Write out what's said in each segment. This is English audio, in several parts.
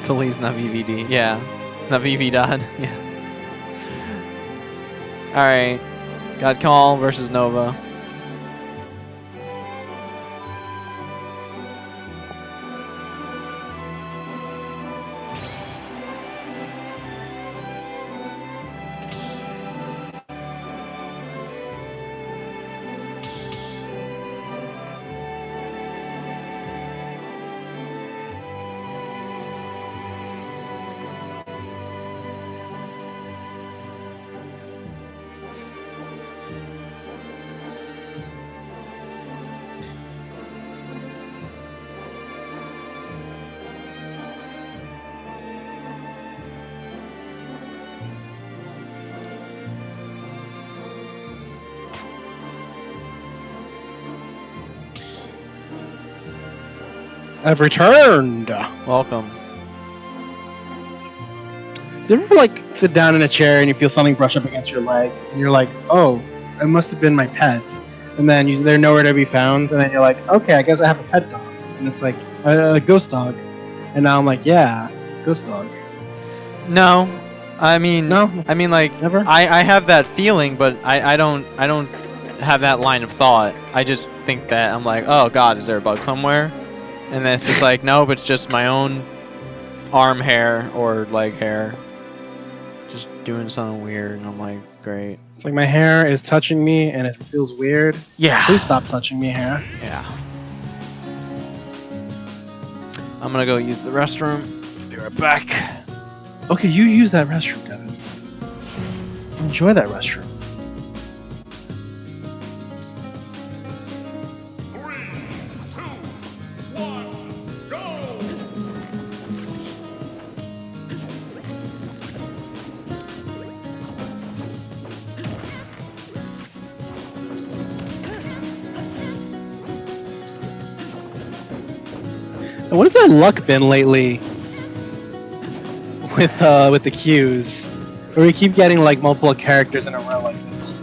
Please, not VVD. Yeah. Not VV dot. Yeah. Alright. God Call versus Nova. I've returned. Welcome. Do you ever like sit down in a chair and you feel something brush up against your leg, and you're like, "Oh, it must have been my pet," and then they're nowhere to be found, and then you're like, "Okay, I guess I have a pet dog," and it's like a ghost dog, and now I'm like, "Yeah, ghost dog." No. I mean, No? like, Never? I have that feeling, but I don't have that line of thought. I just think that I'm like, oh god, is there a bug somewhere? And then it's just like, nope, it's just my own arm hair or leg hair. Just doing something weird, and I'm like, great. It's like my hair is touching me and it feels weird. Yeah. Please stop touching me, hair. Yeah. I'm gonna go use the restroom. Be right back. Okay, you use that restroom, Devin. Enjoy that restroom. What has my luck been lately with the cues? Where we keep getting like multiple characters in a row like this.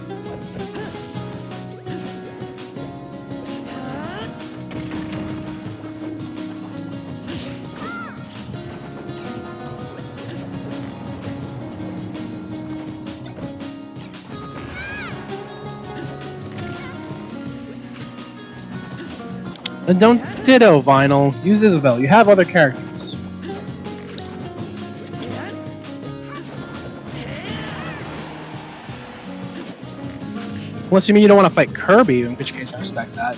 And don't ditto, Vinyl. Use Isabel. You have other characters. Unless you mean you don't want to fight Kirby, in which case I respect that.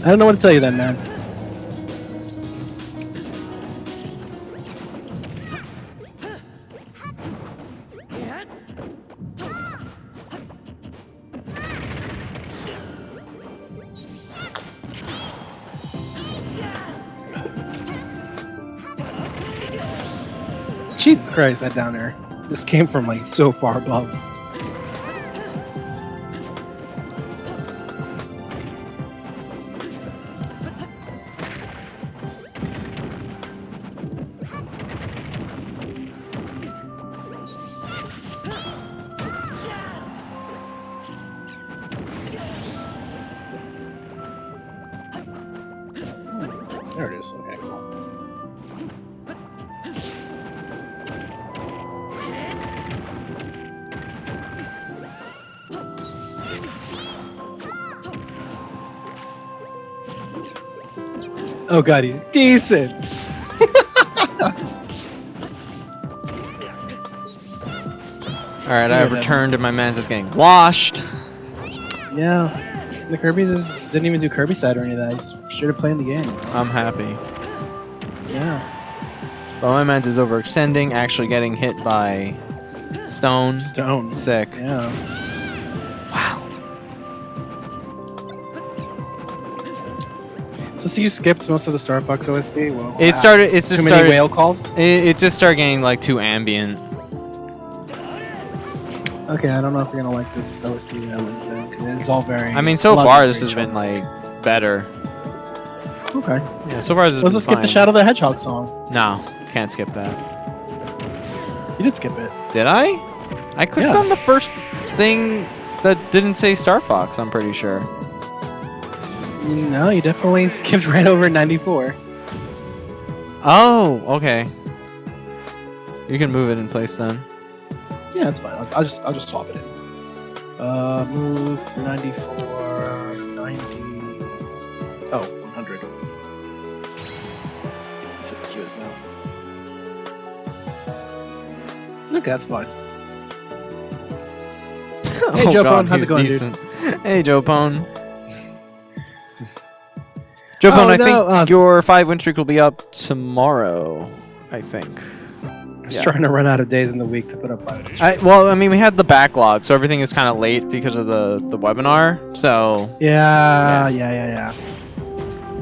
I don't know what to tell you then, man. Jesus Christ, that down there just came from like so far above. There it is. Okay, cool. Oh god, he's decent! Alright, I've returned and my man's just getting washed. Yeah. The Kirby didn't even do Kirby side or any of that. He's just straight up playing the game. I'm happy. Yeah. But my man's is overextending, actually getting hit by stone. Stone. Sick. Yeah. So you skipped most of the Star Fox OST? Well, It started. It's just too many started. whale calls. It just started getting like too ambient. Okay, I don't know if you're gonna like this OST whaling thing. 'Cause it's all very. I mean, so a lot of far it's this has very been chunky. like better. Okay. Yeah, so far this has Let's been just skip the fine. Shadow the Hedgehog song. No, can't skip that. You did skip it. Did I? I clicked Yeah. on the first thing that didn't say Star Fox. I'm pretty sure. No, you definitely skipped right over 94. Oh, okay. You can move it in place then. Yeah, that's fine. I'll just swap it in. Move 94, 90. Oh, 100. That's what the queue is now. Okay, that's fine. Hey, Oh Joe God, Pone, how's he's it going, decent. Hey, Joe Pone. Joe Pone, Oh, I no, think your 5-win streak will be up tomorrow. I think. I'm just trying to run out of days in the week to put up my. Well, I mean, we had the backlog, so everything is kind of late because of the webinar. So. Yeah.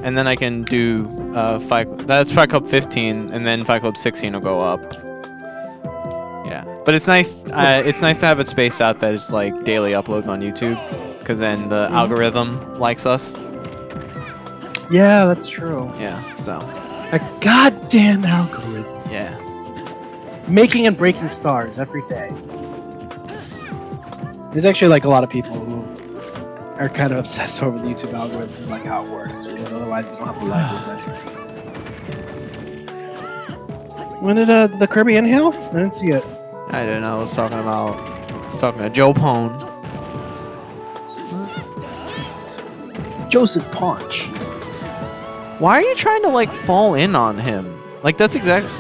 And then I can do that's Fight Club 15, and then Fight Club 16 will go up. Yeah, but it's nice. It's nice to have it spaced out that it's like daily uploads on YouTube, because then the algorithm likes us. Yeah, that's true. Yeah. So. A goddamn algorithm. Yeah. Making and breaking stars every day. There's actually like a lot of people who are kind of obsessed over the YouTube algorithm and like how it works, because otherwise they don't have the livelihood. When did the Kirby inhale? I didn't see it. I don't know. I was talking to Joe Pone. Joseph Paunch. Why are you trying to like fall in on him? Like that's exactly.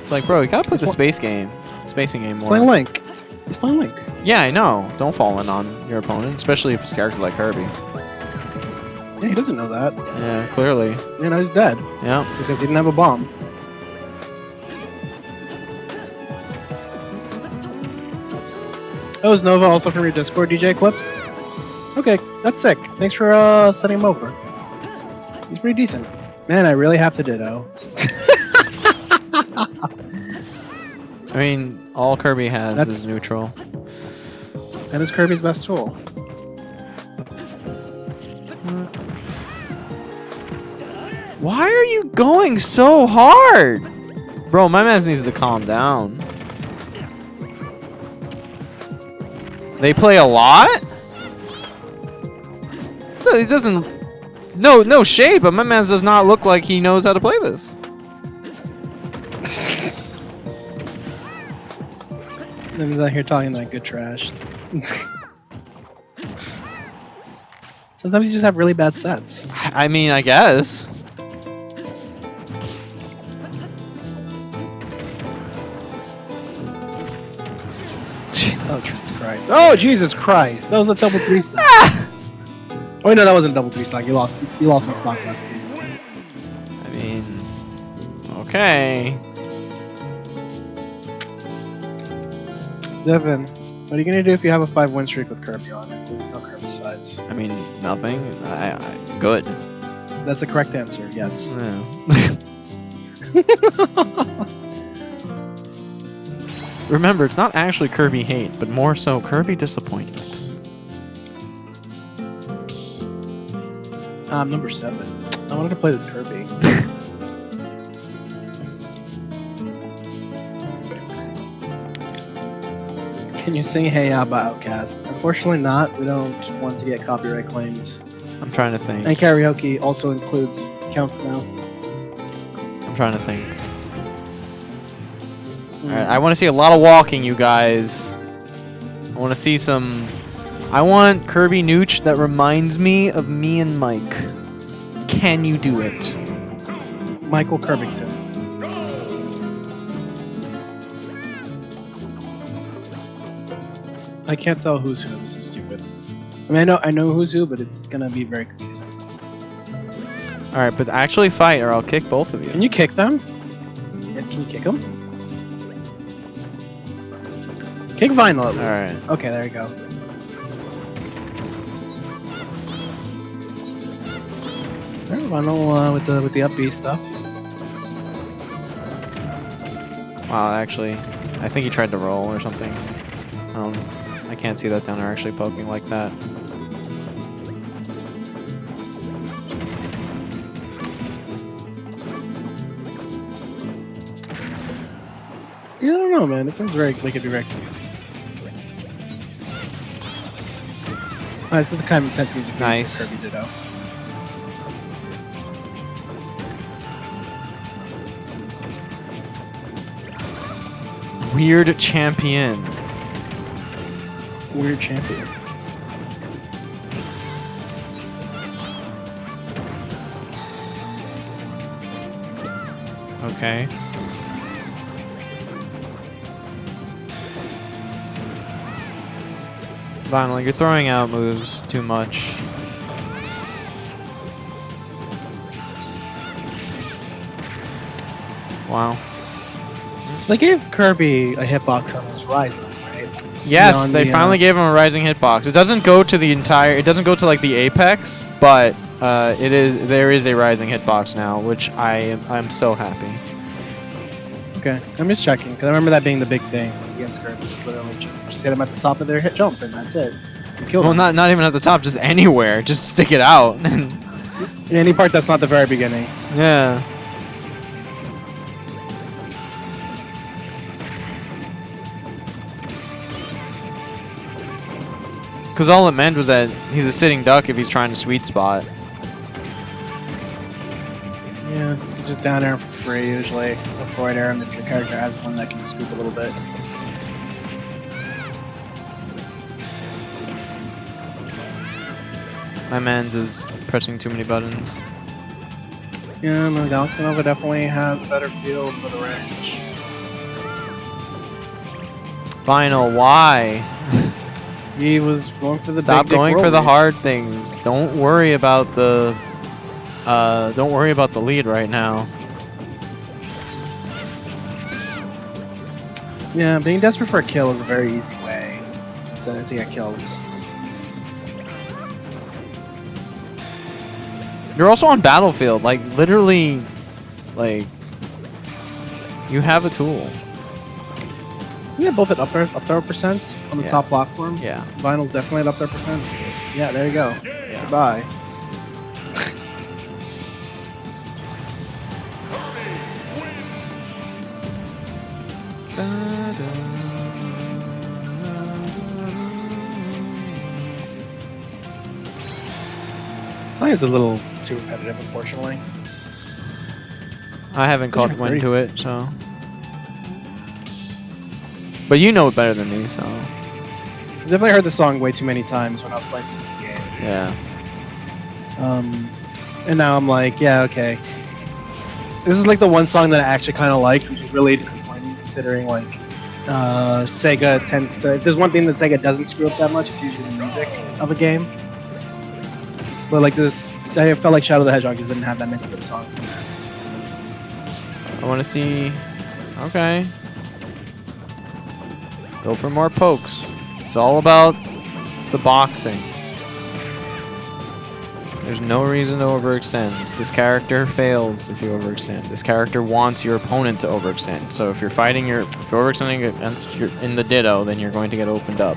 It's like, bro, you gotta play the spacing game more. Playing Link. He's playing Link. Yeah, I know. Don't fall in on your opponent, especially if it's a character like Kirby. Yeah, he doesn't know that. Yeah, clearly. You know, he's dead. Yeah. Because he didn't have a bomb. Oh, is Nova also from your Discord DJ clips? Okay, that's sick. Thanks for setting him over. He's pretty decent. Man, I really have to ditto. I mean, all Kirby has is neutral. That is Kirby's best tool. Why are you going so hard? Bro, my man needs to calm down. They play a lot? It doesn't... No shade, but my man does not look like he knows how to play this. He's out here talking like good trash. Sometimes you just have really bad sets. I mean, I guess. Oh, Jesus Christ. Oh, Jesus Christ. That was a double 3-stock. Oh, no, that wasn't a double 3-stock. You lost my stock last game. I mean... Okay. Devin, what are you going to do if you have a 5-win streak with Kirby on it? There's no Kirby sides. I mean, nothing. Good. That's the correct answer, yes. Yeah. Remember, it's not actually Kirby hate, but more so Kirby disappointment. Number 7. I wanted to play this Kirby. Can you sing Hey Ya by Outcast? Unfortunately not. We don't want to get copyright claims. I'm trying to think. And karaoke also counts now. I'm trying to think. Alright, I want to see a lot of walking, you guys. I want to see some... I want Kirby Nooch that reminds me of me and Mike. Can you do it? Michael Kirbyngton. I can't tell who's who. This is stupid. I mean, I know who's who, but it's gonna be very confusing. Alright, but actually fight or I'll kick both of you. Can you kick them? Yeah, can you kick them? Kick Vinyl at least. Alright. Okay, there you go. Vinyl with the upbeat stuff. Wow, actually, I think he tried to roll or something. I can't see that down there actually poking like that. Yeah, I don't know, man. It sounds very like it'd be very cute. This is the kind of intense music. Nice. Kirby Ditto. Weird champion. Weird champion. Okay. Vinyl, you're throwing out moves too much. Wow. So they gave Kirby a hitbox on his Rising, right? Yes, Beyond they the, finally gave him a rising hitbox. It doesn't go to the entire. It doesn't go to like the apex, but there is a rising hitbox now, which I'm so happy. Okay, I'm just checking because I remember that being the big thing against Kirby. Just literally just hit him at the top of their hit jump, and that's it. You killed Well, him. not even at the top, just anywhere. Just stick it out. Any part that's not the very beginning. Yeah. Because all it meant was that he's a sitting duck if he's trying to sweet spot. Yeah, just down there for free usually. Avoid air, and if your character has one that can scoop a little bit. My man's is pressing too many buttons. Yeah, no, Galaxy Nova definitely has a better feel for the range. Vinyl, why? He was going for the Stop big dick going for roll the lead. hard things. Don't worry about the lead right now. Yeah, being desperate for a kill is a very easy way to get kills. You're also on Battlefield, like literally, like you have a tool. Yeah, both at up there percent on the Yeah. top platform. Yeah. Vinyl's definitely at up there percent. Yeah, there you go. Yeah. Goodbye. Song is a little too repetitive, unfortunately. I haven't caught Especially wind for to it, so. But you know it better than me, so. I definitely heard the song way too many times when I was playing this game. Yeah. And now I'm like, yeah, okay. This is like the one song that I actually kind of liked, which is really disappointing considering like Sega tends to. If there's one thing that Sega doesn't screw up that much, it's usually the music of a game. But like this, I felt like Shadow the Hedgehog just didn't have that many good songs. I want to see. Okay. Go for more pokes. It's all about the boxing. There's no reason to overextend. This character fails if you overextend. This character wants your opponent to overextend. So if you're fighting if you're overextending against in the Ditto, then you're going to get opened up.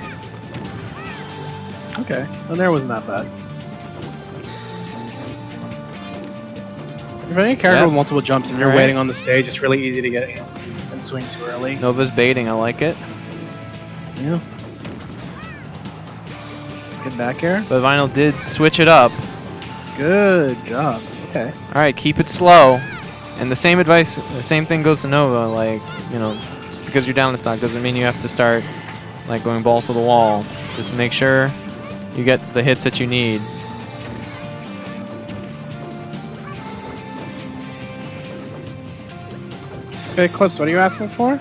Okay, well, there wasn't that bad. If any character with multiple jumps and you're Alright. waiting on the stage, it's really easy to get antsy and swing too early. Nova's baiting. I like it. Yeah. Good back air. But Vinyl did switch it up. Good job. Okay. All right, keep it slow. And the same advice, the same thing goes to Nova. Like, you know, just because you're down in stock doesn't mean you have to start like going balls to the wall. Just make sure you get the hits that you need. Okay, Clips, what are you asking for?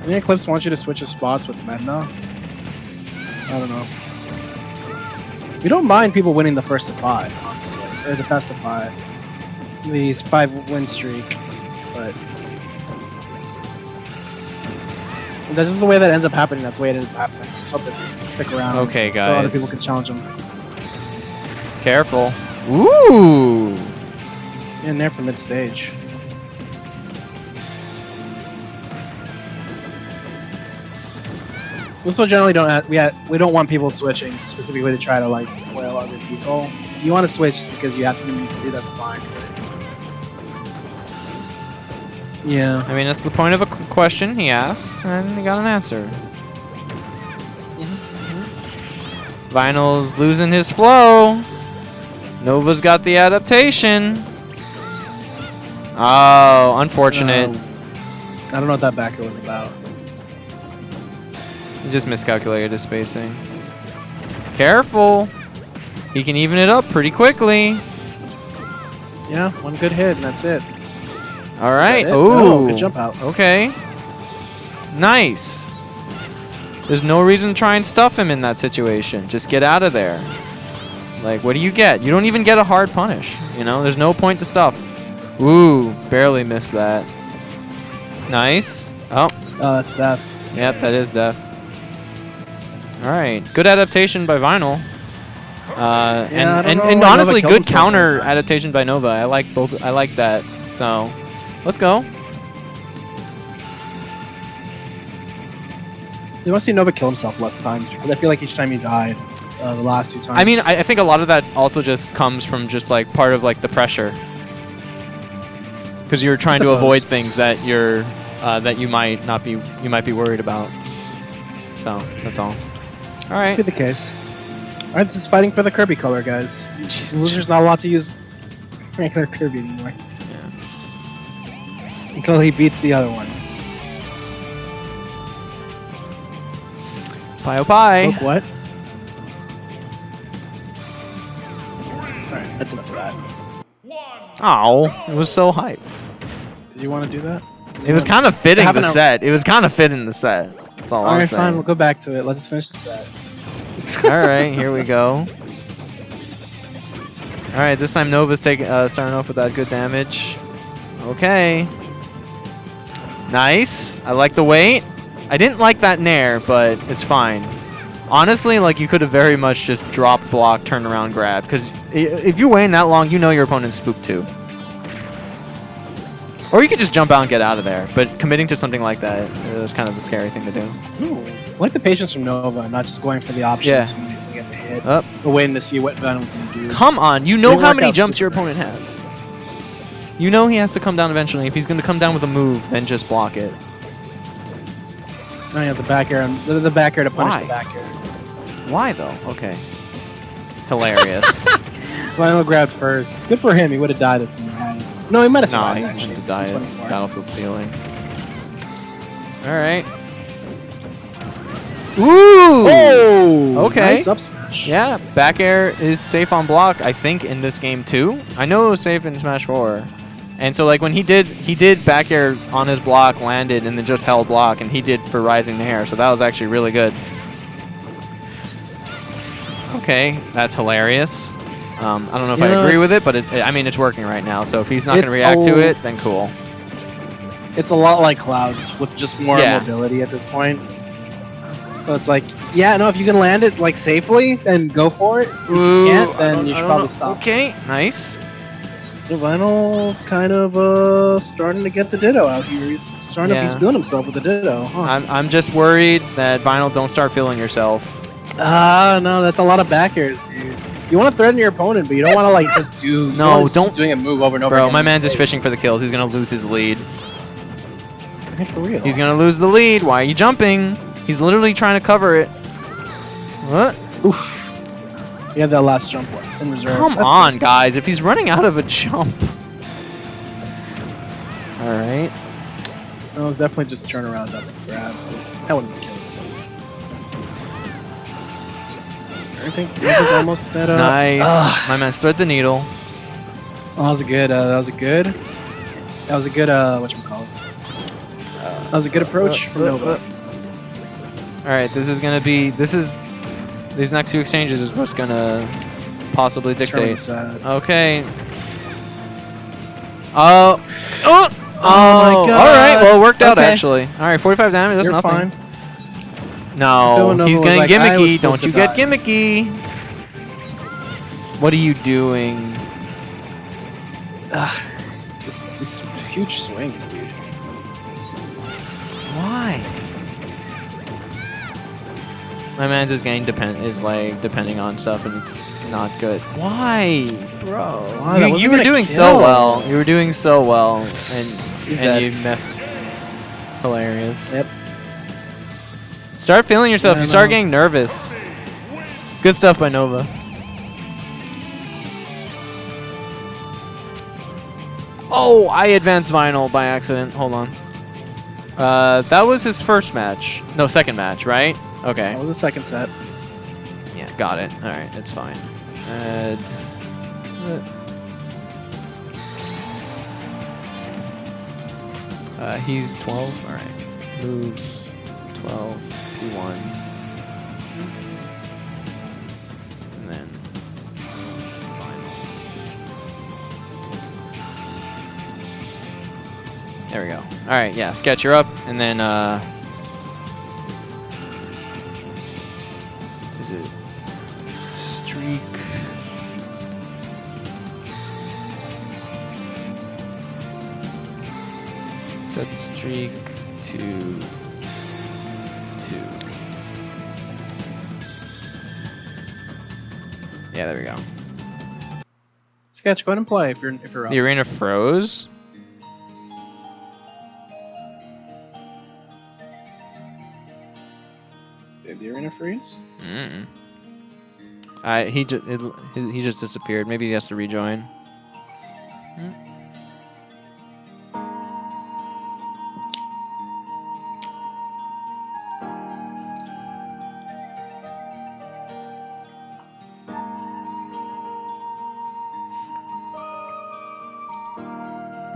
Any Clips want you to switch his spots with Medna? I don't know. We don't mind people winning the first to 5, honestly. Or the best of 5. These 5 win streak. But That's just the way that ends up happening. That's the way it ends up happening. Just hope that they stick around. Okay, guys. So other people can challenge them. Careful. Ooh. In there for mid stage. We still generally don't we don't want people switching specifically to try to like spoil other people. If you want to switch just because you have something you can do, that's fine. Yeah. I mean, that's the point of a question he asked, and he got an answer. Vinyl's losing his flow. Nova's got the adaptation. Oh, unfortunate. I don't know what that backer was about. He just miscalculated his spacing. Careful. He can even it up pretty quickly. Yeah, one good hit and that's it. All right. Oh, good jump out. Okay. Nice. There's no reason to try and stuff him in that situation. Just get out of there. Like, what do you get? You don't even get a hard punish. You know, there's no point to stuff. Ooh, barely missed that. Nice. Oh. Oh, that's death. Yep, that is death. All right. Good adaptation by Vinyl. And honestly, good counter adaptation by Nova. I like both. I like that. So, let's go. You want to see Nova kill himself less times because I feel like each time he died, the last few times. I mean, I think a lot of that also just comes from just like part of like the pressure, because you're trying to avoid things that you're that you might be worried about. So that's all. All right. Could be the case. All right, this is fighting for the Kirby color, guys. Loser's not allowed to use regular Kirby anymore. Yeah. Until he beats the other one. Bye, oh, bye. Spoke what? Alright, that's enough of that. Oh, it was so hype. Did you want to do that? It was kind of fitting the set. It was kind of fitting the set. That's all I'm saying. Alright, fine. We'll go back to it. Let's just finish the set. Alright, here we go. Alright, this time Nova's starting off with that good damage. Okay. Nice. I like the weight. I didn't like that nair, but it's fine. Honestly, like, you could have very much just dropped, block, turn around, grab. Because if you're waiting that long, you know your opponent's spooked too. Or you could just jump out and get out of there. But committing to something like that is kind of a scary thing to do. Ooh. I like the patience from Nova, not just going for the options when he's going to get the hit. But waiting to see what Venom's going to do. Come on, you know how many jumps your opponent has. You know he has to come down eventually. If he's going to come down with a move, then just block it. Oh yeah, the back air, the back air to punish the back air. Why though? Okay. Hilarious. Vinyl grabbed first. It's good for him. He would have died if he had. No, he might have survived. No, he actually. wouldn't have died. It's battlefield ceiling. All right. Ooh. Oh. Okay. Nice up smash. Yeah, back air is safe on block. I think in this game too. I know it was safe in Smash 4. And so, like, when he did back air on his block, landed, and then just held block, and he did for rising the hair. So that was actually really good. Okay, that's hilarious. I don't know if I agree with it, but I mean, it's working right now. So if he's not going to react to it, then cool. It's a lot like Clouds with just more mobility at this point. So it's like, yeah, no, if you can land it like safely, then go for it. If you can't, then you should probably stop. Okay, nice. The Vinyl kind of starting to get the Ditto out here. He's starting to be feeling himself with the Ditto. Huh. I'm just worried that Vinyl don't start feeling yourself. No, that's a lot of back airs, dude. You want to threaten your opponent, but you don't want to like just do. No, don't doing a move over and over. Bro, my man's just fishing for the kills. He's gonna lose his lead. For real. He's gonna lose the lead. Why are you jumping? He's literally trying to cover it. What? Oof. You have that last jump in reserve. Come on, guys. If he's running out of a jump. All right. No, it's definitely just turn around up and grab. That wouldn't be kills. I think this is almost at nice. My man's thread the needle. Oh, that was a good. That was a good. Whatchamacallit? That was a good approach from Nova. All right, this is gonna be. These next few exchanges is what's gonna possibly dictate. Okay. Oh my god. All right. Well, it worked out actually. All right, 45 damage. That's nothing. Fine. No, he's getting like, I was gimmicky. supposed Don't you to get die. gimmicky. What are you doing? This huge swings, dude. Why? My man's is getting depending on stuff and it's not good. Why? Bro. Why? That You wasn't were gonna doing so kill. well. You were doing so well He's and dead. you messed. Hilarious. Yep. Start feeling yourself. Yeah, You start no. getting nervous. Good stuff by Nova. Oh, I advanced Vinyl by accident. Hold on. That was his first match. No, second match, right? Okay. That was the second set. Yeah, got it. All right, it's fine. He's 12. All right. Moves 12. P1. And then final. There we go. All right, yeah. Sketch, you're up, and then is it streak? Set streak to 2. Yeah, there we go. Sketch, go ahead and play if you're up. The arena froze. Did the arena freeze? Mm. He just disappeared. Maybe he has to rejoin.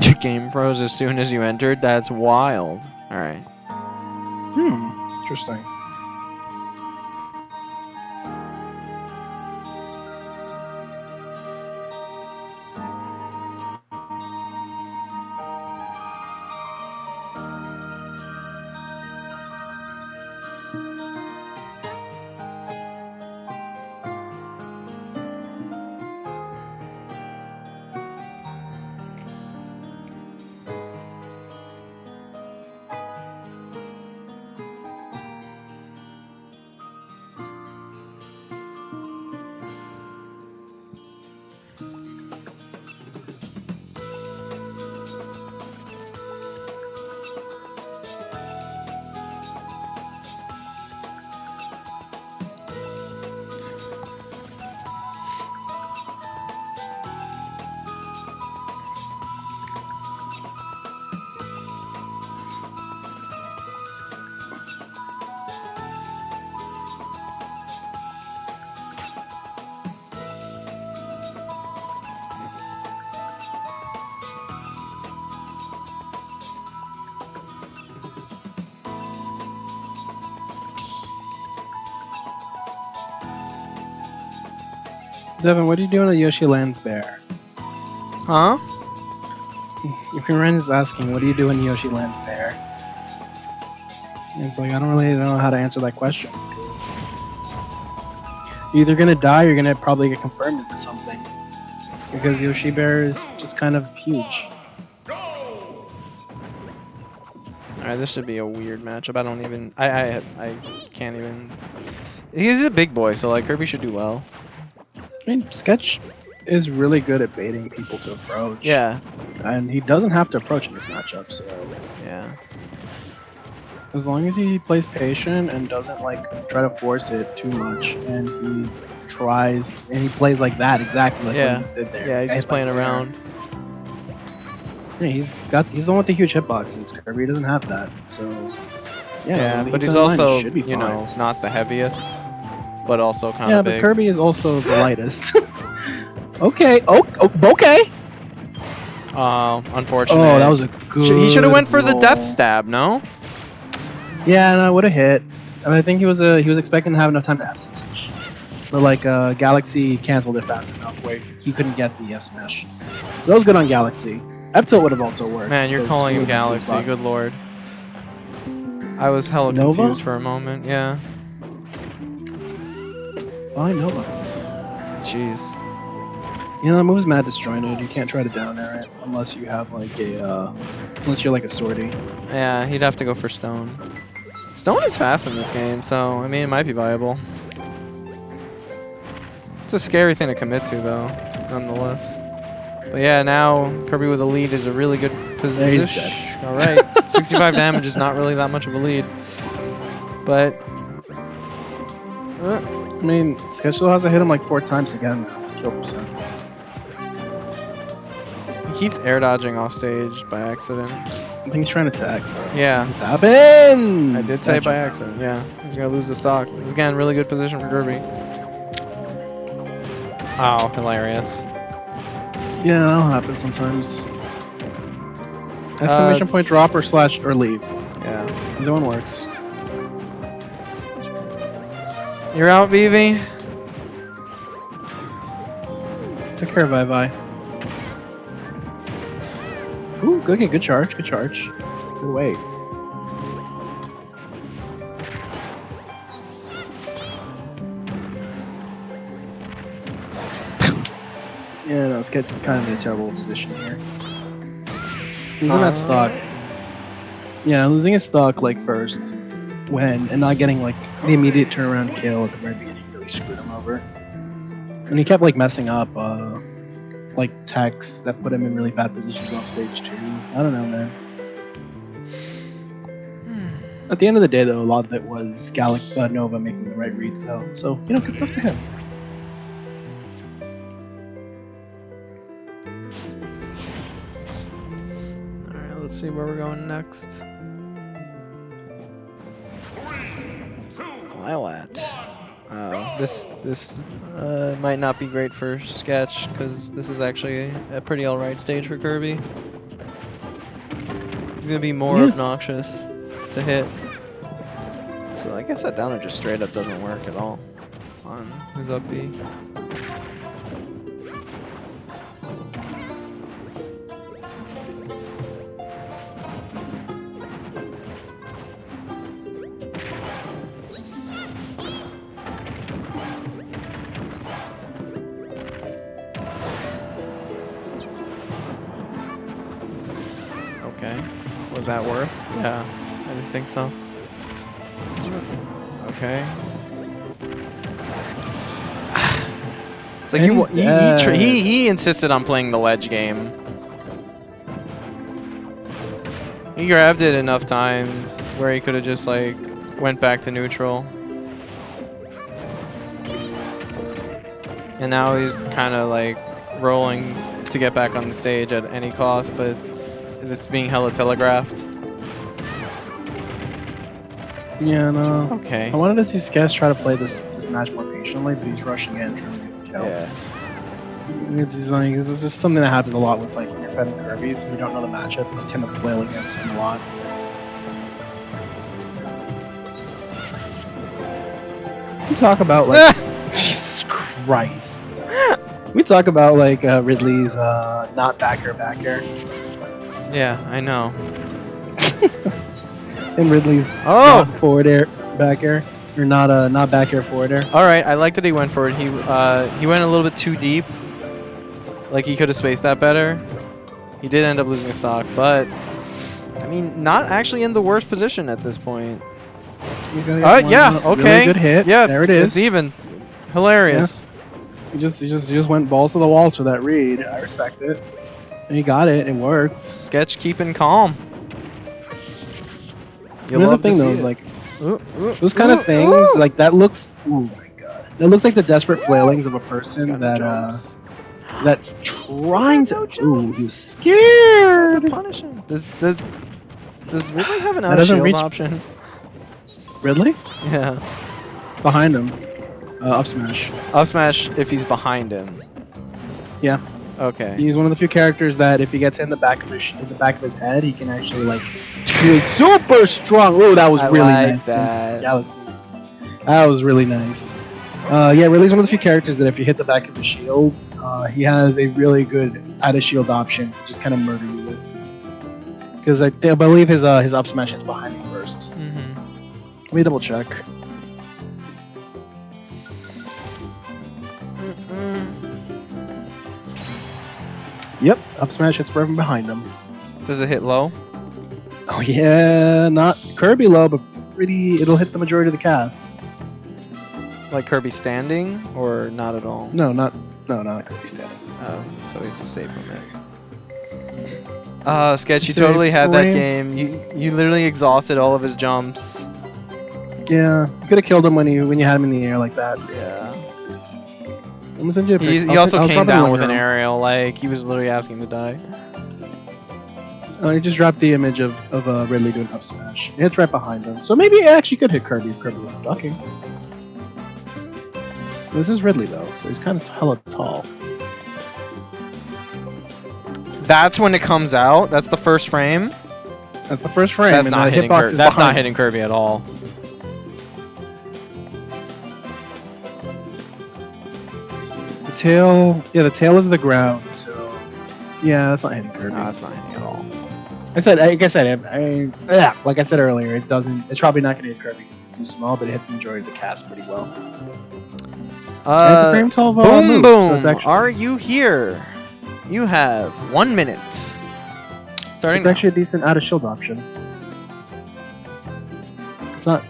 Your game froze as soon as you entered? That's wild. Alright. Interesting. Devin, what are you doing at Yoshi Land's Bear? Huh? Your friend is asking, what do you do in Yoshi Land's Bear? And it's like, I don't really know how to answer that question. Because you're either going to die or you're going to probably get confirmed into something. Because Yoshi Bear is just kind of huge. Alright, this should be a weird matchup. I don't even... I can't even... He's a big boy, so like Kirby should do well. I mean, Sketch is really good at baiting people to approach. Yeah. And he doesn't have to approach in this matchup, so... Yeah. As long as he plays patient and doesn't like try to force it too much, and he tries and he plays like that exactly like what he just did there. Yeah, he's just playing around. Yeah, he's the one with the huge hitboxes. Kirby doesn't have that, so Yeah, when but he he's doesn't mind, also, he should be you know, fine. not the heaviest, but also kind Yeah, of but big. Kirby is also the lightest. Okay. Okay. Unfortunate. Oh, that was a good. He should have went for the roll. death stab, no? Yeah, no, would have hit. I mean, I think he was expecting to have enough time to F smash, but like Galaxy canceled it fast enough where he couldn't get the F smash. So that was good on Galaxy. F tilt would have also worked. Man, you're because calling him Smooth into his Galaxy. button. Good lord. I was hella Nova? confused for a moment. Yeah. Why Nova? Jeez. You know, the move's mad disjointed. You can't try to down air it unless you have like a, unless you're like a sortie. Yeah, he'd have to go for stone. Stone is fast in this game, so I mean it might be viable. It's a scary thing to commit to, though, nonetheless. But yeah, now Kirby with a lead is a really good position. All right, 65 damage is not really that much of a lead, but I mean, Sketch still has to hit him like 4 times to get him to kill percent. he keeps air dodging off stage by accident. I think he's trying to attack. Yeah, What's happened? I did say by accident. Yeah, he's gonna lose the stock. This is, again, really good position for Kirby. Oh, hilarious. Yeah, that'll happen sometimes. Exclamation point drop or slash or leave. Yeah. Either one works. You're out, Vivi. Take care, bye. Ooh, good charge, good charge. Good weight. Yeah, no, Sketch is kind of in a terrible position here. Losing that stock. Yeah, losing his stock like first and not getting like the immediate turnaround kill at the very beginning really screwed him over. And he kept like messing up like techs that put him in really bad positions off stage too. I don't know, man. At the end of the day, though, a lot of it was Nova making the right reads, though. So, you know, good luck to him. Alright, let's see where we're going next. Lilat. This might not be great for Sketch, because this is actually a pretty alright stage for Kirby. He's going to be more obnoxious to hit. So I guess that downer just straight up doesn't work at all on his up B. Okay, was that worth? Yeah, I didn't think so. Okay. It's like he insisted on playing the ledge game. He grabbed it enough times where he could have just like went back to neutral. And now he's kind of like rolling to get back on the stage at any cost, but it's being hella telegraphed. Yeah, no. Okay. I wanted to see Sketch try to play this match more patiently, but he's rushing in trying to get the kill. Yeah. It's just something that happens a lot with like when you're fighting Kirby's. We don't know the matchup, you tend to flail against them a lot. We talk about like Jesus Christ. We talk about like Ridley's not backer. Yeah, I know. And Ridley's not forward air back air, or not back air forward air. All right, I like that he went for it. He went a little bit too deep. Like he could have spaced that better. He did end up losing a stock, but I mean, not actually in the worst position at this point. Yeah, okay. Really good hit. Yeah, there it is. It's even. Hilarious. Yeah. He just went balls to the walls for that read. I respect it. And he got it. It worked. Sketch keeping calm. You love the thing though, is like those kind of things, like that looks. Oh my god, that looks like the desperate flailings of a person that that's trying to. Ooh, he's scared. To punish him. Does Ridley have an out of shield option? Ridley? Yeah. Behind him. Up smash. Up smash if he's behind him. Yeah. Okay. He's one of the few characters that if he gets in the back of his head, he can actually like. He is super strong. Oh, that was really nice. Galaxy. That was really nice. Yeah, Ridley's one of the few characters that if you hit the back of the shield, he has a really good out of shield option to just kind of murder you with. Because I believe his up smash hits behind him first. first. Mm-hmm. Let me double check. Yep, up smash hits right from behind him. Does it hit low? Oh yeah, not Kirby low, but pretty. It'll hit the majority of the cast. Like Kirby standing, or not at all? No, not Kirby standing. Oh, so he's just safe from it. Sketch, you Safe totally had that frame. game. You literally exhausted all of his jumps. Yeah, you could have killed him when you had him in the air like that. Yeah. I'm gonna send you a pic. He also I'll came drop it in down the with an room. aerial, like he was literally asking to die. Oh, he just dropped the image of Ridley doing up smash. It hits right behind him, so maybe it actually could hit Kirby if Kirby wasn't ducking. This is Ridley though, so he's kind of hella tall. That's when it comes out. That's the first frame. That's the first frame. That's and not the hitting hitbox Kirby. is That's not behind hitting Kirby at all. The tail, yeah, the tail is the ground, so yeah, that's not hitting Kirby. No, that's not hitting at all. Like I said, yeah, like I said earlier, it doesn't. It's probably not going to hit Kirby because it's too small, but it hits the majority of the cast pretty well. And it's a frame 12 boom, move, boom. so it's actually, Are you here? You have 1 minute. Starting it's now. actually a decent out of shield option. It's not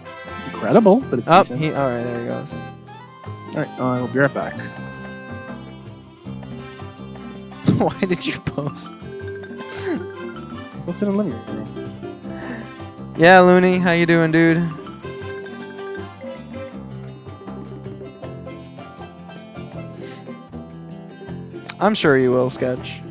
incredible, but it's Oh, decent. all right, there he goes. All right, I'll be right back. Why did you post? What's in the living room? Yeah, Looney, how you doing, dude? I'm sure you will, Sketch.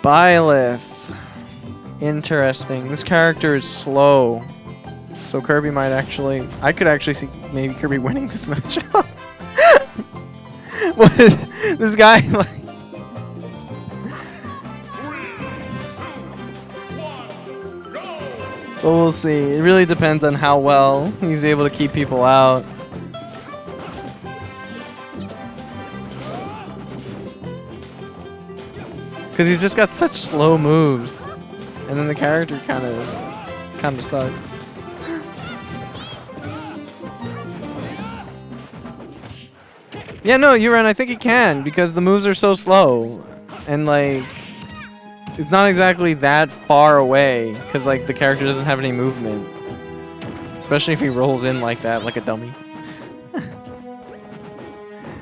Byleth. Interesting. This character is slow. So Kirby might actually... I could actually see maybe Kirby winning this matchup. What is this guy like? But we'll see. It really depends on how well he's able to keep people out. Because he's just got such slow moves. And then the character kind of sucks. Yeah, no, you're right. I think he can because the moves are so slow. And like... It's not exactly that far away because like the character doesn't have any movement, especially if he rolls in like that, like a dummy.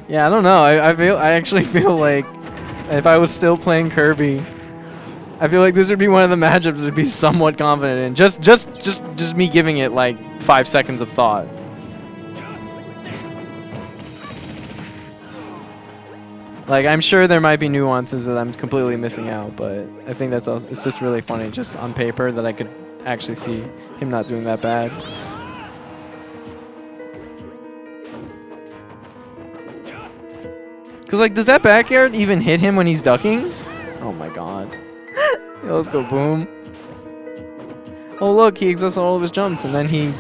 Yeah, I don't know. I actually feel like if I was still playing Kirby, I feel like this would be one of the matchups I'd be somewhat confident in. Just me giving it like 5 seconds of thought. Like, I'm sure there might be nuances that I'm completely missing out, but I think that's all, it's just really funny just on paper that I could actually see him not doing that bad. Because, like, does that back air even hit him when he's ducking? Oh my god. Yo, let's go, boom. Oh, look, he exhausted all of his jumps, and then he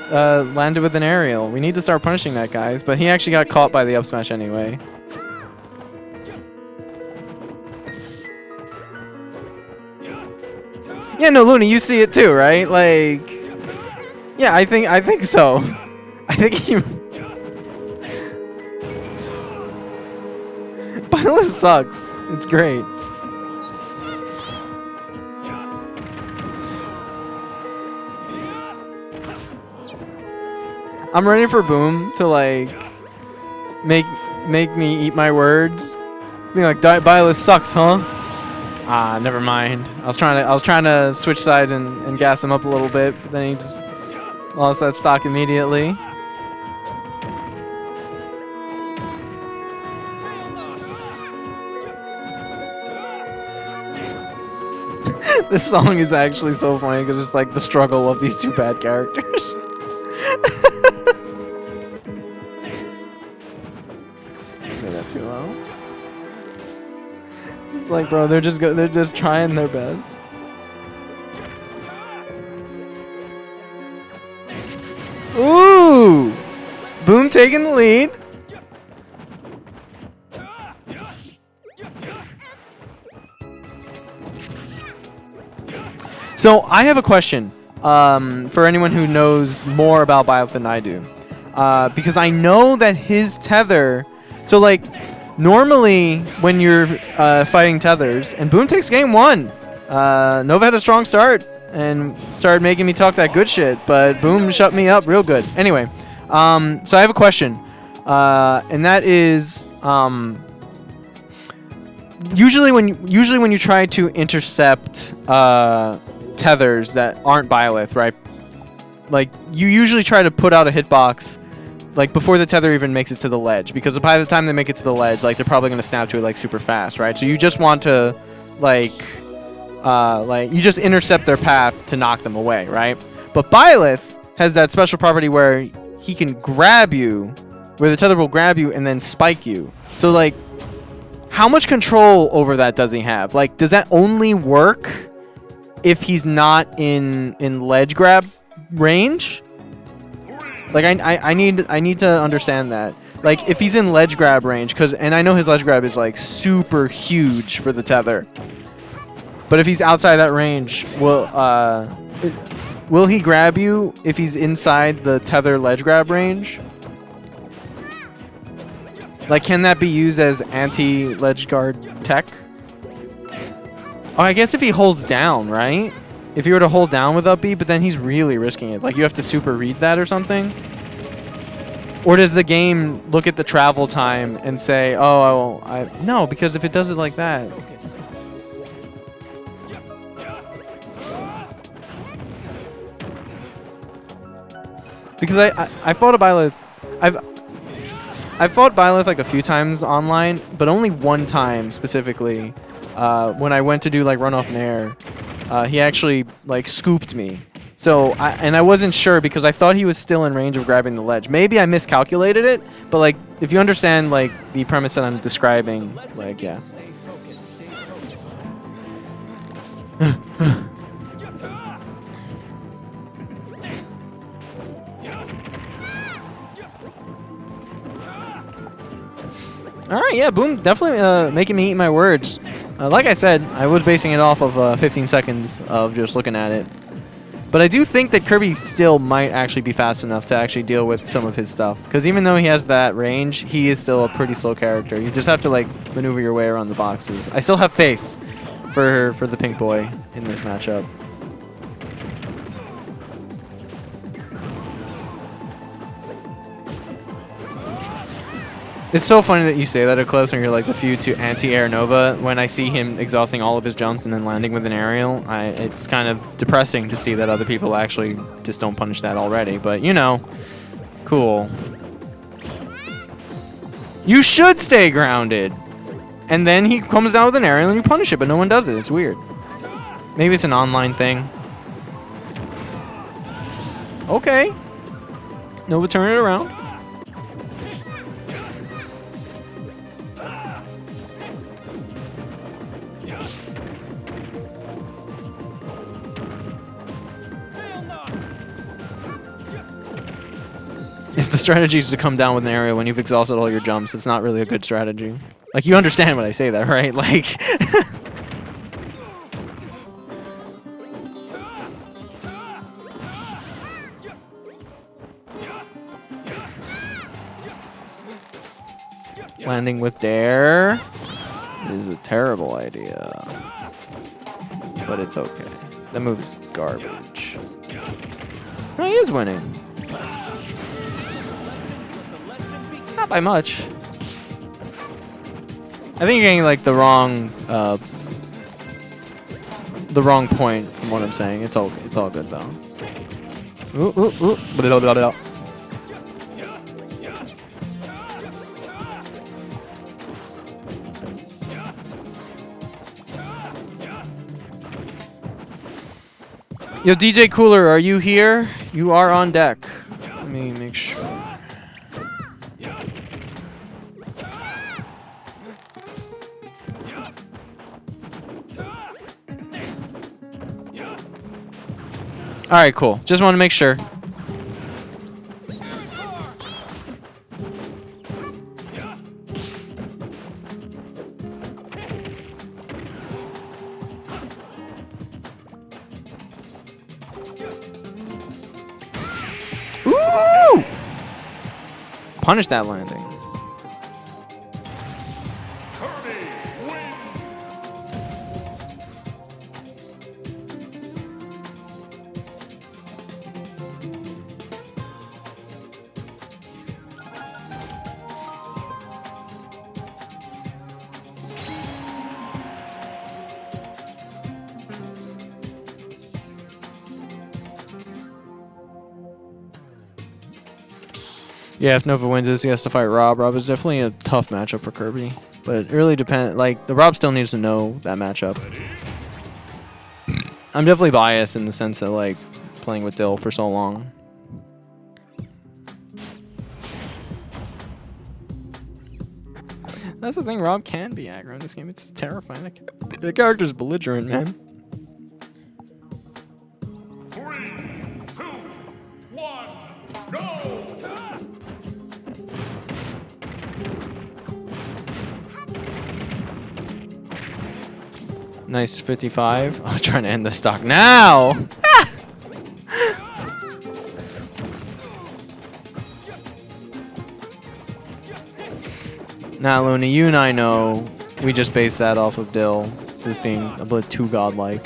landed with an aerial. We need to start punishing that, guys, but he actually got caught by the up smash anyway. Yeah, no, Looney, you see it too, right? Like, yeah, I think so. I think he. Byleth sucks. It's great. I'm ready for Boom to like make me eat my words. Being like, Byleth sucks, huh? Ah, never mind. I was trying to switch sides and gas him up a little bit, but then he just lost that stock immediately. This song is actually so funny because it's like the struggle of these two bad characters. Made that too low. It's like, bro, they're just trying their best. Ooh! Boom taking the lead. So I have a question for anyone who knows more about Byleth than I do. Because I know that his tether... So, like, normally when you're fighting tethers, and Boom takes game 1. Nova had a strong start and started making me talk that good shit, but Boom shut me up real good. Anyway, so I have a question, and that is... Usually when you try to intercept tethers that aren't Byleth, right? Like, you usually try to put out a hitbox like before the tether even makes it to the ledge, because by the time they make it to the ledge, like, they're probably going to snap to it like super fast, right? So you just want to like you just intercept their path to knock them away, right? But Byleth has that special property where he can grab you, where the tether will grab you and then spike you. So, like, how much control over that does he have? Like, does that only work if he's not in ledge grab range? Like, I need to understand that. Like, if he's in ledge grab range, and I know his ledge grab is like super huge for the tether. But if he's outside that range, will he grab you if he's inside the tether ledge grab range? Like, can that be used as anti-ledge guard tech? Oh, I guess if he holds down, right? If he were to hold down with up B, but then he's really risking it. Like, you have to super read that or something? Or does the game look at the travel time and say, oh, no, because if it does it like that... Because I fought a Byleth... I've fought Byleth like a few times online, but only one time specifically. When I went to do like runoff nair, he actually like scooped me. So I wasn't sure because I thought he was still in range of grabbing the ledge. Maybe I miscalculated it, but like if you understand like the premise that I'm describing, like yeah. All right, yeah, Boom, definitely making me eat my words. Like I said, I was basing it off of 15 seconds of just looking at it. But I do think that Kirby still might actually be fast enough to actually deal with some of his stuff. Because even though he has that range, he is still a pretty slow character. You just have to like maneuver your way around the boxes. I still have faith for the pink boy in this matchup. It's so funny that you say that, Eclipse, when you're like the few to anti-air Nova. When I see him exhausting all of his jumps and then landing with an aerial, it's kind of depressing to see that other people actually just don't punish that already. But, you know, cool. You should stay grounded. And then he comes down with an aerial and you punish it, but no one does it. It's weird. Maybe it's an online thing. Okay. Nova, turn it around. If the strategy is to come down with an aerial when you've exhausted all your jumps, it's not really a good strategy. Like, you understand when I say that, right? Like... Landing with dare is a terrible idea. But it's okay. That move is garbage. No, he is winning. Not by much. I think you're getting like the wrong point from what I'm saying. It's all good though. Ooh, ooh, ooh. Blah, blah, blah. Yo, DJ Cooler, are you here? You are on deck. Let me make sure. All right, cool. Just want to make sure. punish that landing. Yeah, if Nova wins this, he has to fight Rob. Rob is definitely a tough matchup for Kirby. But it really depends. Like, the Rob still needs to know that matchup. I'm definitely biased in the sense that, like, playing with Dill for so long. That's the thing, Rob can be aggro in this game. It's terrifying. The character's belligerent, man. 3, 2, 1, go! Nice 55. I'm trying to end the stock now. Nah, Luna, you and I know we just based that off of Dill just being a bit too godlike.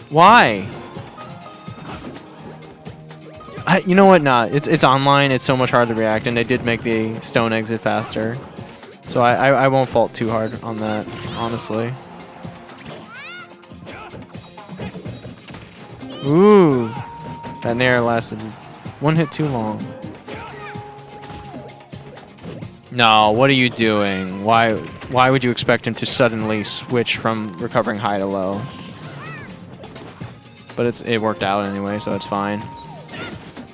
Why? You know what? Nah, it's online. It's so much harder to react, and they did make the stone exit faster, so I won't fault too hard on that, honestly. Ooh, that nair lasted one hit too long. No, what are you doing? Why would you expect him to suddenly switch from recovering high to low? But it worked out anyway, so it's fine.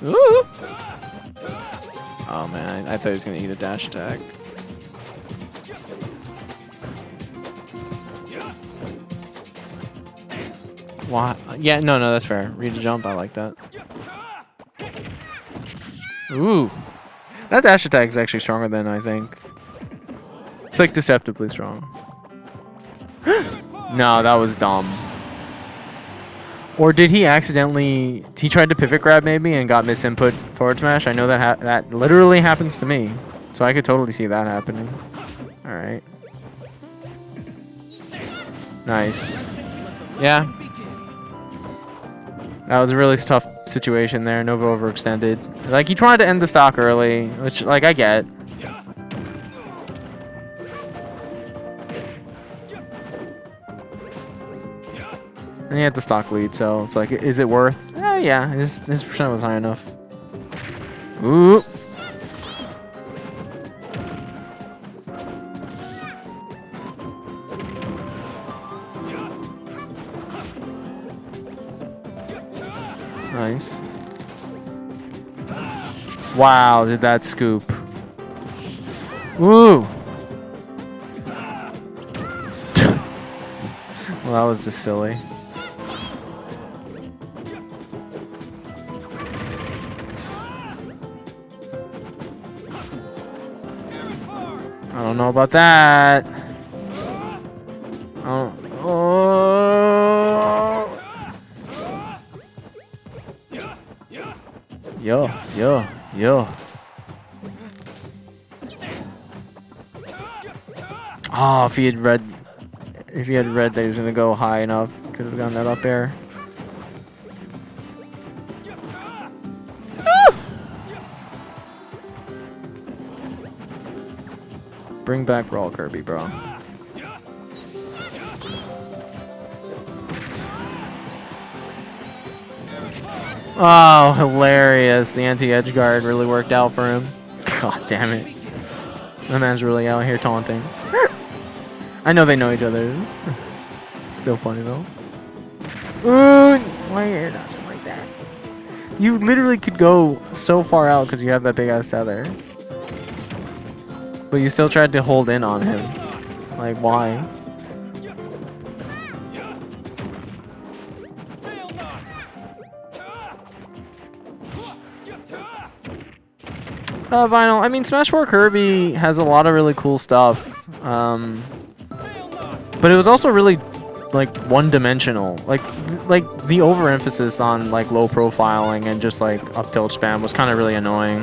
Ooh. Oh man, I thought he was gonna eat a dash attack. What? Yeah, no, that's fair. Read the jump, I like that. Ooh. That dash attack is actually stronger than I think. It's like deceptively strong. No, that was dumb. Or did he accidentally... He tried to pivot grab maybe and got misinput forward smash? I know that that literally happens to me. So I could totally see that happening. Alright. Nice. Yeah. That was a really tough situation there. Nova overextended. Like, he tried to end the stock early, which, like, I get. And he had the stock lead, so it's like, is it worth? Yeah, his percent was high enough. Ooh. Nice. Wow, did that scoop. Woo! Well, that was just silly. I don't know about that. Oh. Yo. Oh, if he had read that he was gonna go high enough, could have gotten that up air. Bring back Brawl Kirby, bro. Oh, hilarious. The anti-edge guard really worked out for him. God damn it. My man's really out here taunting. I know they know each other. Still funny though. Ooh, why are you air dodging like that? You literally could go so far out because you have that big ass tether. But you still tried to hold in on him. Like, why? Vinyl. I mean, Smash 4 Kirby has a lot of really cool stuff. But it was also really, like one-dimensional. Like the overemphasis on like low profiling and just like up tilt spam was kind of really annoying.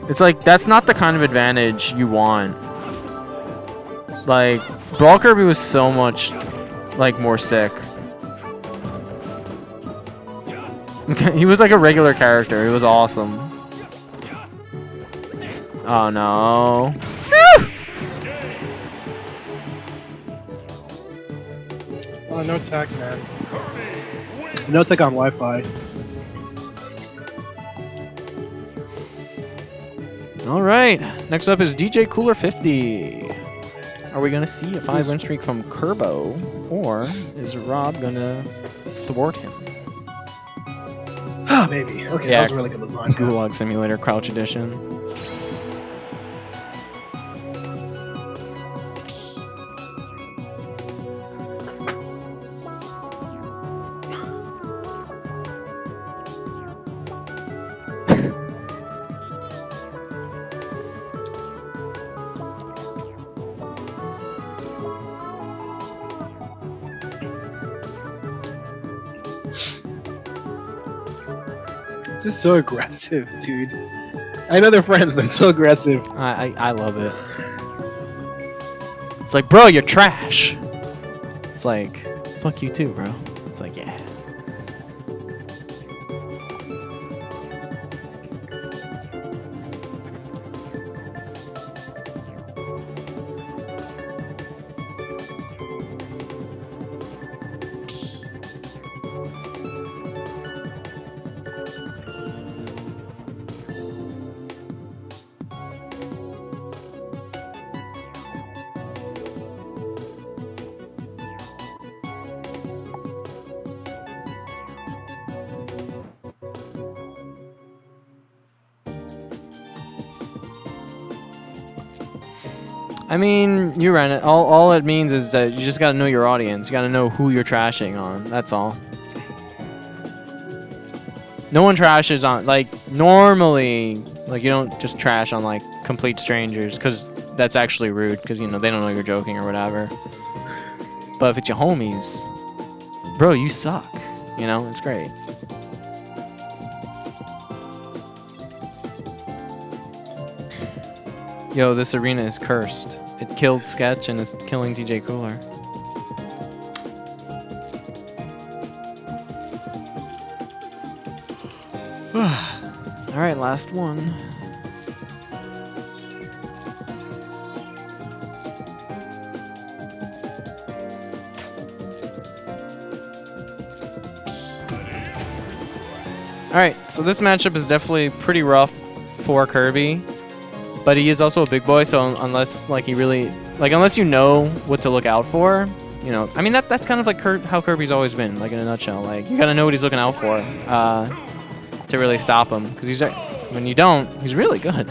It's like that's not the kind of advantage you want. Like Brawl Kirby was so much like more sick. He was like a regular character. He was awesome. Oh no. Oh, no tech, man. No tech on Wi-Fi. All right. Next up is DJ Cooler 50. Are we gonna see a 5-win streak from Kerbo, or is Rob gonna thwart him? Ah, maybe. Okay, that was a really good lasagna. Gulag Simulator Crouch Edition. This is so aggressive, dude. I know they're friends, but it's so aggressive. I love it. It's like, bro, you're trash. It's like, fuck you too, bro. It's like, yeah. I mean, you ran it. All it means is that you just gotta know your audience. You gotta know who you're trashing on. That's all. No one trashes on, like, normally, like, you don't just trash on, like, complete strangers, because that's actually rude, because, you know, they don't know you're joking or whatever. But if it's your homies, bro, you suck. You know, it's great. Yo, this arena is cursed. It killed Sketch and is killing DJ Cooler. Alright, last one. Alright, so this matchup is definitely pretty rough for Kirby. But he is also a big boy, so unless like he really unless you know what to look out for, you know, I mean that's kind of like how Kirby's always been, like in a nutshell. Like you gotta know what he's looking out for to really stop him, because he's when you don't, he's really good.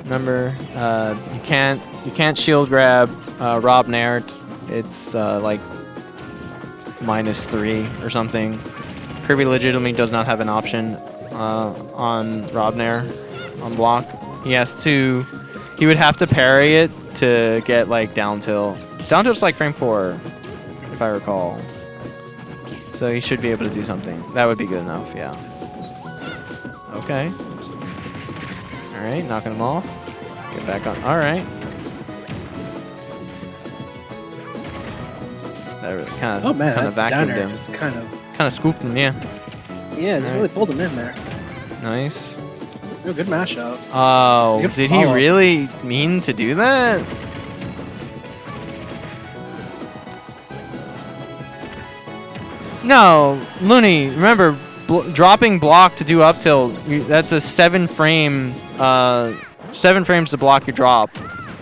Remember, you can't shield grab Rob Nair. It's like -3 or something. Kirby legitimately does not have an option on Rob Nair on block. He would have to parry it to get like down tilt. Down tilt's like frame 4, if I recall. So he should be able to do something. That would be good enough, yeah. Okay. Alright, knocking him off. Get back on. Alright. That really kind of vacuumed him. Just kind of scooped him, yeah. Yeah, they really pulled him in there. Nice. Real good mashup. Oh, did he really mean to do that? No, Looney. Remember, dropping block to do up tilt. That's a 7 frame. 7 frames to block your drop.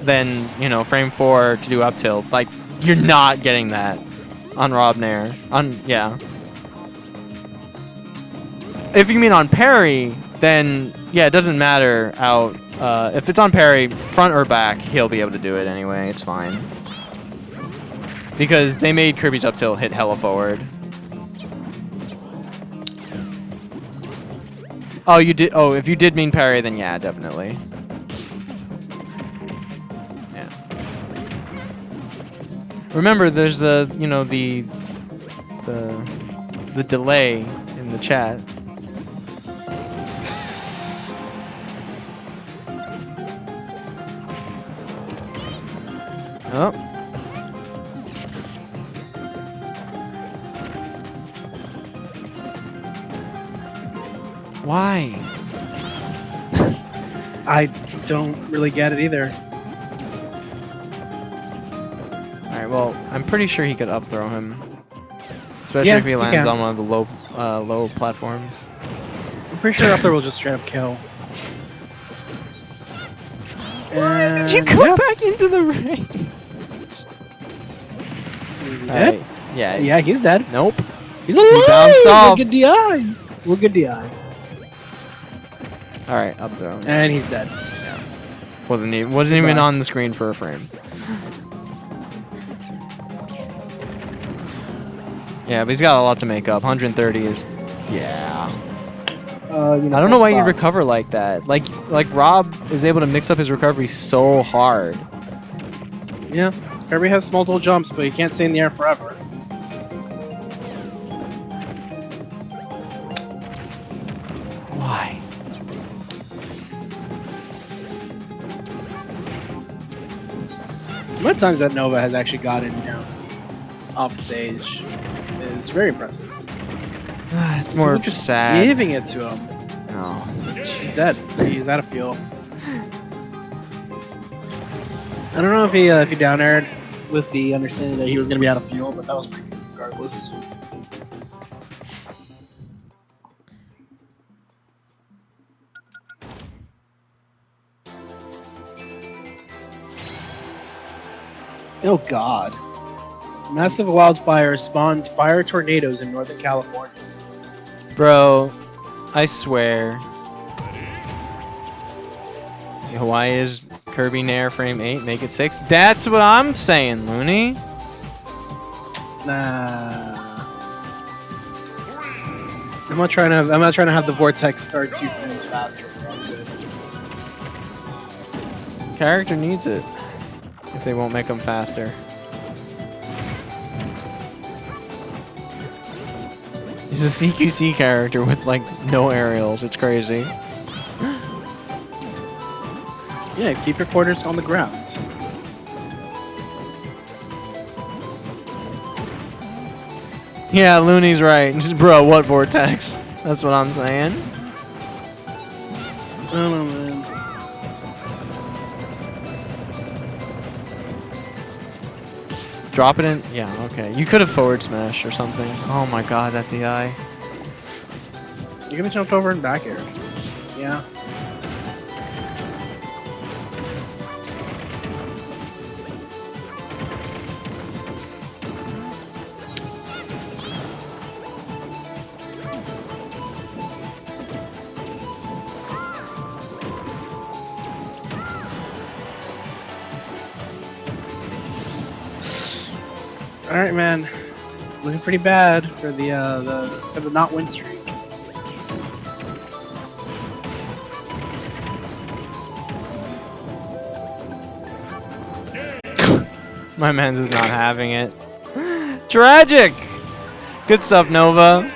Then frame 4 to do up tilt. Like you're not getting that on Rob Nair. Yeah. If you mean on parry, then yeah, it doesn't matter out. If it's on parry, front or back, he'll be able to do it anyway. It's fine. Because they made Kirby's up tilt hit hella forward. Oh, you did. Oh, if you did mean parry, then yeah, definitely. Yeah. Remember, there's the the delay in the chat. Oh. Why? I don't really get it either. Alright, well, I'm pretty sure he could up throw him. Especially Yeah, if he he lands can. on one of the low platforms. I'm pretty sure up there will just straight up kill. Why did you go back into the ring? Is he Alright, dead? yeah. Yeah, he's dead. Nope. He's alive! bounced off. We're good DI. We're good DI. Alright, up throw. And he's dead. Wasn't even on the screen for a frame. Yeah, but he's got a lot to make up. 130 is, yeah. You know, I don't know why you stop. recover like that. Like Rob is able to mix up his recovery so hard. Yeah, Kirby has multiple jumps, but he can't stay in the air forever. Why? The amount of times that Nova has actually gotten off stage is very impressive. It's more People just sad. giving it to him. Oh, He's dead. He's out of fuel. I don't know if he down aired with the understanding that he was going to be out of fuel, but that was pretty good regardless. Oh God. Massive wildfire spawns fire tornadoes in Northern California. Bro, I swear. Why is Kirby Nair frame 8? Make it 6. That's what I'm saying, Looney. Nah. I'm not trying to have the vortex start 2 frames faster. I'm good. Character needs it. If they won't make them faster. He's a CQC character with like no aerials. It's crazy. Yeah, keep your quarters on the ground. Yeah, Looney's right. Just, bro, what vortex? That's what I'm saying. I don't know, man. Drop it in. Yeah, okay. You could have forward smash or something. Oh my god, that DI. You're gonna jump over and back air. Yeah. All right, man. Looking pretty bad for the not win streak. My man's is not having it. Tragic! Good stuff, Nova.